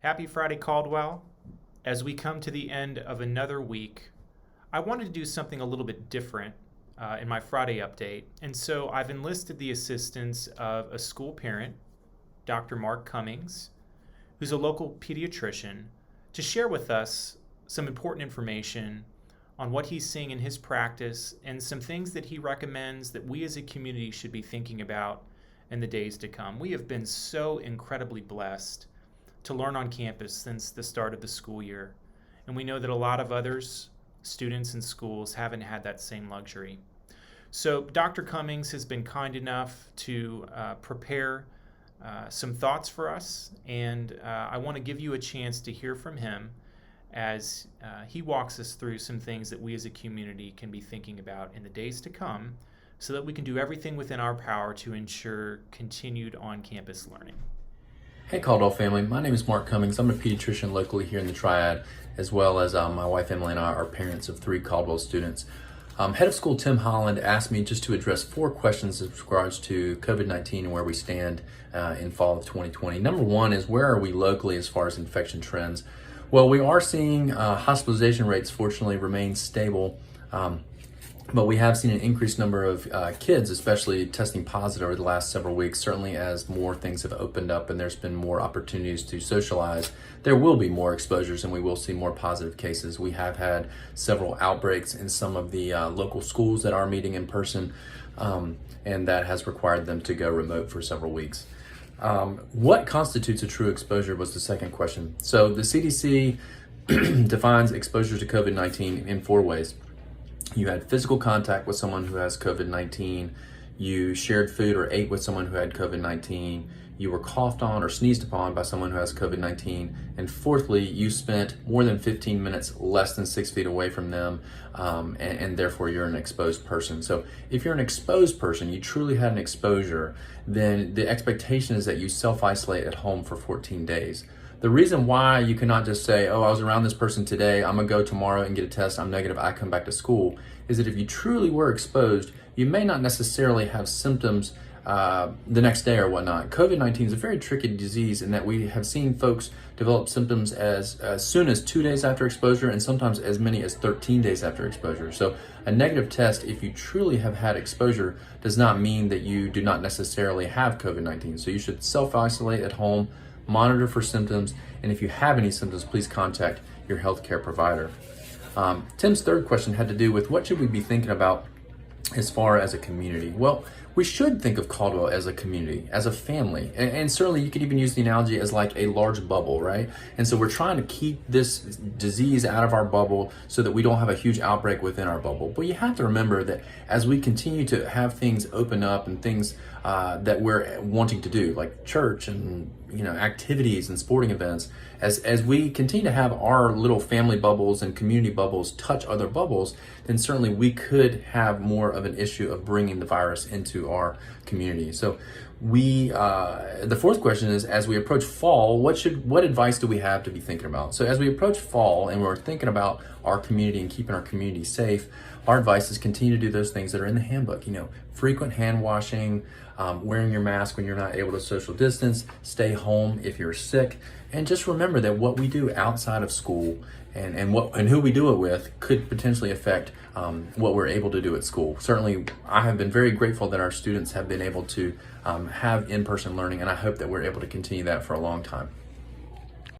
Happy Friday, Caldwell. As we come to the end of another week, I wanted to do something a little bit different in my Friday update. And so I've enlisted the assistance of a school parent, Dr. Mark Cummings, who's a local pediatrician, to share with us some important information on what he's seeing in his practice and some things that he recommends that we as a community should be thinking about in the days to come. We have been so incredibly blessed to learn on campus since the start of the school year. And we know that a lot of others, students and schools, haven't had that same luxury. So Dr. Cummings has been kind enough to prepare some thoughts for us, and I want to give you a chance to hear from him as he walks us through some things that we as a community can be thinking about in the days to come so that we can do everything within our power to ensure continued on-campus learning. Hey Caldwell family, my name is Mark Cummings. I'm a pediatrician locally here in the Triad, as well as my wife Emily and I are parents of 3 Caldwell students. Head of school Tim Holland asked me just to address 4 questions with regards to COVID-19 and where we stand in fall of 2020. Number 1 is, where are we locally as far as infection trends? Well, we are seeing hospitalization rates fortunately remain stable. But we have seen an increased number of kids, especially testing positive over the last several weeks. Certainly as more things have opened up and there's been more opportunities to socialize, there will be more exposures and we will see more positive cases. We have had several outbreaks in some of the local schools that are meeting in person, and that has required them to go remote for several weeks. What constitutes a true exposure was the second question. So the CDC defines exposure to COVID-19 in 4 ways. You had physical contact with someone who has COVID-19, you shared food or ate with someone who had COVID-19, you were coughed on or sneezed upon by someone who has COVID-19, and fourthly, you spent more than 15 minutes less than 6 feet away from them, and therefore you're an exposed person. So if you're an exposed person, you truly had an exposure, then the expectation is that you self-isolate at home for 14 days. The reason why you cannot just say, oh, I was around this person today, I'm gonna go tomorrow and get a test, I'm negative, I come back to school, is that if you truly were exposed, you may not necessarily have symptoms the next day or whatnot. COVID-19 is a very tricky disease in that we have seen folks develop symptoms as soon as 2 days after exposure and sometimes as many as 13 days after exposure. So a negative test, if you truly have had exposure, does not mean that you do not necessarily have COVID-19. So you should self-isolate at home, monitor for symptoms, and if you have any symptoms, please contact your healthcare provider. Tim's third question had to do with what should we be thinking about as far as a community? Well, we should think of Caldwell as a community, as a family, and certainly you could even use the analogy as like a large bubble, right? And so we're trying to keep this disease out of our bubble so that we don't have a huge outbreak within our bubble. But you have to remember that as we continue to have things open up and things that we're wanting to do, like church and activities and sporting events, as we continue to have our little family bubbles and community bubbles touch other bubbles, then certainly we could have more of an issue of bringing the virus into our community. So the fourth question is, as we approach fall, what advice do we have to be thinking about? So as we approach fall and we're thinking about our community and keeping our community safe, our advice is continue to do those things that are in the handbook. Frequent hand washing, wearing your mask when you're not able to social distance, stay home if you're sick, and just remember that what we do outside of school and who we do it with could potentially affect what we're able to do at school. Certainly, I have been very grateful that our students have been able to have in-person learning, and I hope that we're able to continue that for a long time.